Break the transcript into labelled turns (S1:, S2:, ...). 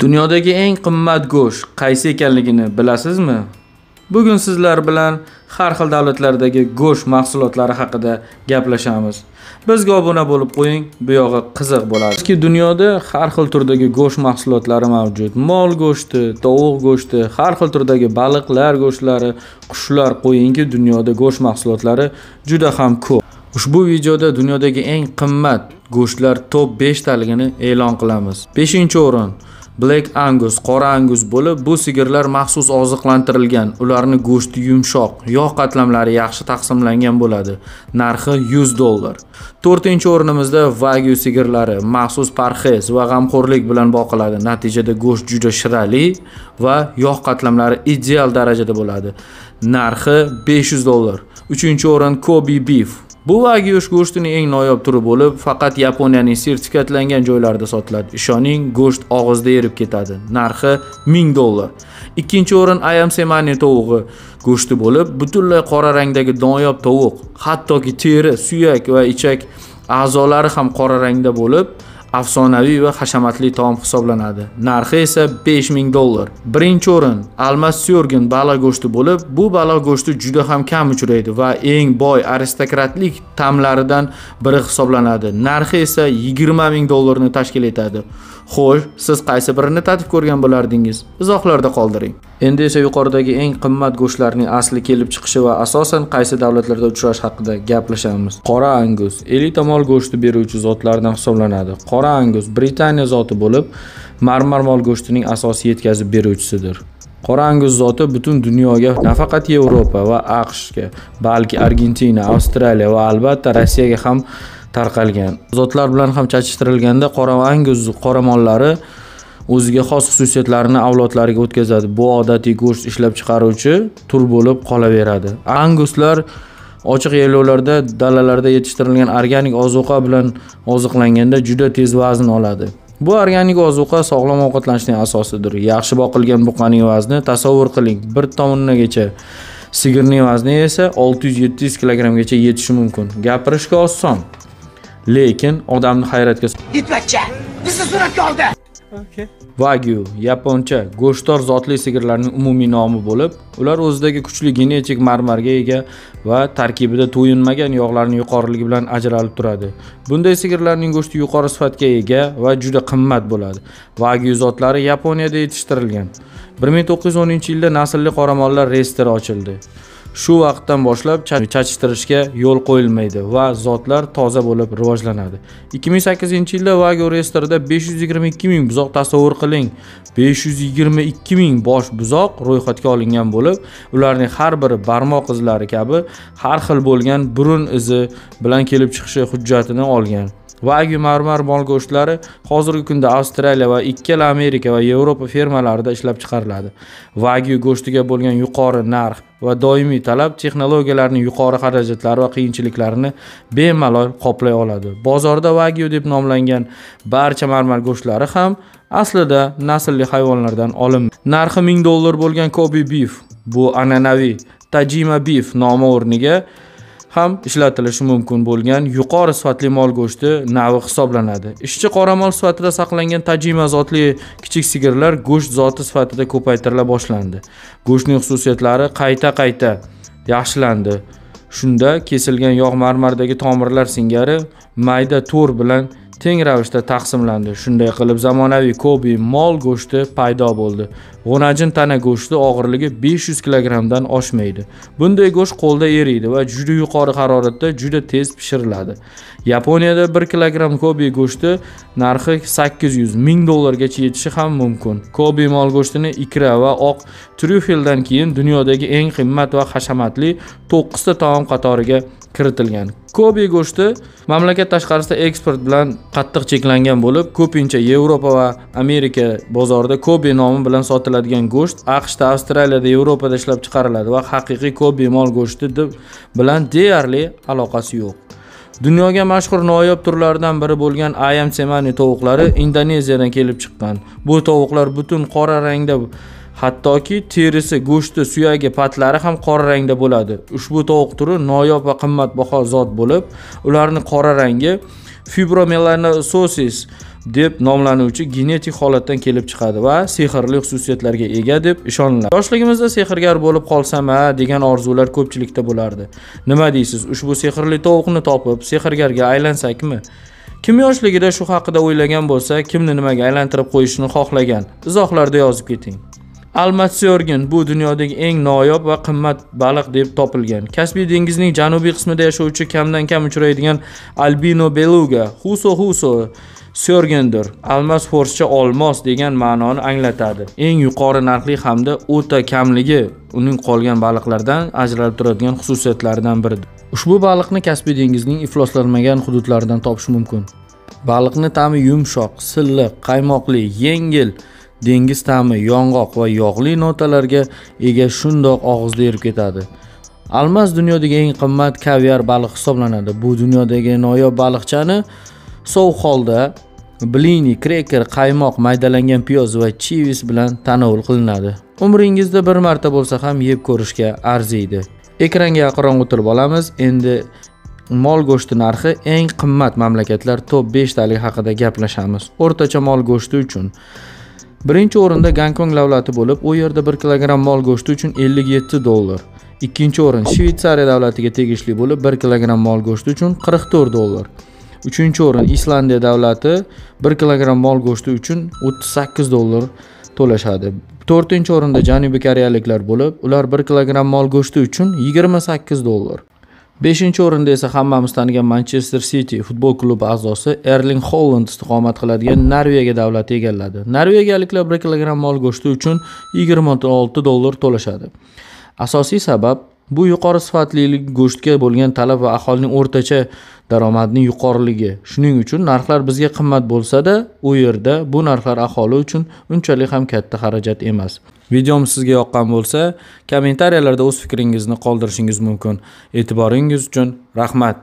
S1: Dunyodagi eng qimmat go'sht qaysi ekanligini bilasizmi? Bugun sizlar bilan har xil davlatlardagi go'sht mahsulotlari haqida gaplashamiz. Bizga obuna bo'lib qo'ying, bu yog'i qiziq bo'ladi. Chunki dunyoda har xil turdagi go'sht mahsulotlari mavjud. Mol go'shti, tovuq go'shti, har xil turdagi baliqlar go'shtlari, qushlar, qo'yingki dunyoda go'sht mahsulotlari juda ham ko'p. Ushbu videoda dunyodagi eng qimmat go'shtlar top 5 taligini e'lon qilamiz. 5-o'rin Black Angus, qora Angus bo'lib, bu sigirlar maxsus oziqlantirilgan. Ularning go'shti yumshoq, yog' qatlamlari yaxshi taqsimlangan bo'ladi. Narxi $100. 4-o'rnimizda Wagyu sigirlari, maxsus parhez va g'amxo'rlik bilan boqiladi. Natijada go'sht juda shirali va yog' qatlamlari ideal darajada bo'ladi. Narxi $500. 3-o'rin Kobe beef. Bu Wagyu go'shtining eng noyob turi bo'lib, faqat Yaponiyaning sertifikatlangan joylarida sotiladi. Ishoning, go'sht og'izda erib ketadi. Narxi $1000. 2-o'rin Ayam Semani tovug'i go'shti bo'lib, butunlay qora rangdagi noyob tovuq. Hattoki teri, suyak va ichak a'zolari ham qora rangda bo'lib, afsonaviy va hashamatli taom hisoblanadi. Narxi esa $5000. 1-o'rin Almas Syorgin baliq go'shti bo'lib, bu baliq go'shti juda ham kam uchraydi va eng boy aristokratlik ta'mlaridan biri hisoblanadi. Narxi esa $20000 ni tashkil etadi. Xo'sh, siz qaysi birini tatib ko'rgan bo'lardingiz? Izohlarda qoldiring. Endi esa yuqoridagi eng qimmat go'shtlarning asli kelib chiqishi va asosan qaysi davlatlarda uchrash haqida gaplashamiz. Qora Angus elita mol go'shti beruvchi zotlardan hisoblanadi. Qora Angus Britaniya zoti bo'lib, marmar mol go'shtining asosiy yetkazib beruvchisidir. Qora Angus zoti butun dunyoga, nafaqat Yevropa va AQShga, balki Argentina, Avstraliya va albatta Rossiyaga ham tarqalgan. Zotlar bilan ham chachishtirilganda qora Angus qoramollari o'ziga xos xususiyatlarini avlodlariga o'tkazadi. Bu odatiy go'sht ishlab chiqaruvchi tur bo'lib qolaveradi. Anguslar ochiq yaylovlarda, dalalarda yetishtirilgan organik ozuqa bilan oziqlanganda juda tez vazn oladi. Bu organik ozuqa sog'lom ovqatlanishning asosidir. Yaxshi boqilgan buqaning vazni tasavvur qiling, 1 tonnagacha. Sigirning vazni esa 600-700 kilogramgacha yetishi mumkin. Gapirishga oson, lekin odamni hayratga
S2: Ditbachcha, bizni suratga oldi.
S1: Wagyu yaponcha go'shtdor zotli sigirlarning umumiy nomi bo'lib, ular o'zidagi kuchli genetik marmarga ega va tarkibida to'yinmagan yog'larning yuqoriligi bilan ajralib turadi. Bunday sigirlarning go'shti yuqori sifatga ega va juda qimmat bo'ladi. Wagyu zotlari Yaponiyada yetishtirilgan. 1910-yilda naslli qoramollar reyestri ochildi. Shu vaqtdan boshlab chachishtirishga yo'l qo'yilmaydi va zotlar toza bo'lib rivojlanadi. 2008-yilda Wagyu reyestrida 522 000 buzoq tasavvur qiling. 522 000 bosh buzoq ro'yxatga olingan bo'lib, ularning har biri barmoq izlari kabi har xil bo'lgan burun izi bilan kelib chiqishi hujjatini olgan. Wagyu marmar mol go'shtlari hozirgi kunda Avstraliya va ikkala Amerika va Yevropa fermalarida ishlab chiqariladi. Wagyu go'shtiga bo'lgan yuqori narx va doimiy talab texnologiyalarning yuqori xarajatlari va qiyinchiliklarini bemalol qoplay oladi. Bozorda Wagyu deb nomlangan barcha marmar go'shtlari ham aslida naslli hayvonlardan olingan. Narxi $1000 bo'lgan Kobe beef, bu an'anaviy Tajima beef nomi o'rniga ham ishlatilishi mumkin bo'lgan yuqori sifatli mol go'shti navi hisoblanadi. Ishchi qoramol sifatida saqlangan Tajima zotli kichik sigirlar go'sht zoti sifatida ko'paytirila boshlandi. Go'shtning xususiyatlari qayta yaxshilandi. Shunda kesilgan yog' marmardagi tomirlar singari mayda to'r bilan teng ravishda taqsimlandi. Shunday qilib zamonaviy Kobe mol go'shti paydo bo'ldi. G'unajin tana go'shti og'irligi 500 kilogramdan oshmaydi. Bunday go'sht qo'lda eriydi va juda yuqori haroratda juda tez pishiriladi. Yaponiyada 1 kilogram Kobe go'shti narxi $800,000 gacha yetishi ham mumkin. Kobe mol go'shtini ikra va oq tryufeldan keyin dunyodagi eng qimmat va hashamatli 9 ta taom qatoriga kiritilgan. Kobe go'shti mamlakat tashqarisida eksport bilan qattiq cheklangan bo'lib, ko'pincha Yevropa va Amerika bozorida Kobe nomi bilan sotiladigan go'sht AQShda, Avstraliyada, Yevropada ishlab chiqariladi va haqiqiy Kobe mol go'shti bilan deyarli aloqasi yo'q. Dunyoga mashhur noyob turlardan biri bo'lgan Ayam Semani tovuqlari Indoneziyadan kelib chiqqan. Bu tovuqlar butun qora rangda, hattoki terisi, go'shti, suyagi, patlari ham qora rangda bo'ladi. Ushbu tovuq turi noyob va qimmatbaho zot bo'lib, ularning qora rangi fibromelanososis deb nomlanuvchi genetik holatdan kelib chiqadi va sehrli xususiyatlarga ega deb ishoniladi. Yoshligimizda sehrgar bo'lib qolsam degan orzular ko'pchilikda bo'lardi. Nima deysiz? Ushbu sehrli tovuqni topib sehrgarga aylansakmi? Kim yoshligida shu haqida o'ylagan bo'lsa, kimni nimaga aylantirib qo'yishni xohlagan? Izohlarda yozib keting. Almatsio'rgin bu dunyodagi eng noyob va qimmat baliq deb topilgan. Kaspiy dengizining janubiy qismida yashovchi kamdan kam uchraydigan albino beluga huso Sörgendir. Almas forscha olmos degan ma'noni anglatadi. Eng yuqori narxli hamda o'ta kamligi uning qolgan baliqlardan ajralib turadigan xususiyatlaridan biridir. Ushbu baliqni Kaspiy dengizining ifloslanmagan hududlaridan topish mumkin. Baliqning ta'mi yumshoq, silliq, qaymoqli, yengil, dengiz ta'mi yong'oq va yog'li notalarga ega shundoq og'izda erib ketadi. Almas dunyodagi eng qimmat kaviar baliq hisoblanadi. Bu dunyodagi noyob baliqchani sovuq holda blini, kreker, qaymoq, maydalangan piyoz va chivis bilan tanovul qilinadi. Umringizda bir marta bo'lsa ham yeb ko'rishga arziydi. Ekranga yaqinroq o'tirib olamiz. Endi mol go'shti narxi eng qimmat mamlakatlar top 5 talik haqida gaplashamiz. O'rtacha mol go'shti uchun birinchi o'rinda Gonkong davlati bo'lib, u yerda 1 kilogramm mol go'shti uchun $57. Ikkinchi o'rin Shveysariya davlatiga tegishli bo'lib, 1 kilogramm mol go'shti uchun $44. Uchinchi o'rin Islandiya davlati 1 kilogramm mol go'shti uchun $38 to'lashadi. 4-o'rinda Janubiy koreyaliklar bo'lib, ular 1 kilogramm mol go'shti uchun $28. 5-o'rinda esa hammamiz tanigan Manchester City futbol klubi a'zosi Erling Haaland istiqomat qiladigan Norvegiya davlati egalladi. Norvegiyaliklar 1 kilogramm mol go'shti uchun $26 to'lashadi. Asosiy sabab bu yuqori sifatli go'shtga bo'lgan talab va aholining o'rtacha daromadining yuqoriligi. Shuning uchun narxlar bizga qimmat bo'lsa-da, u yerda bu narxlar aholi uchun unchalik ham katta xarajat emas. Videomiz sizga yoqqan bo'lsa, kommentariyalarda o'z fikringizni qoldirishingiz mumkin. E'tiboringiz uchun rahmat.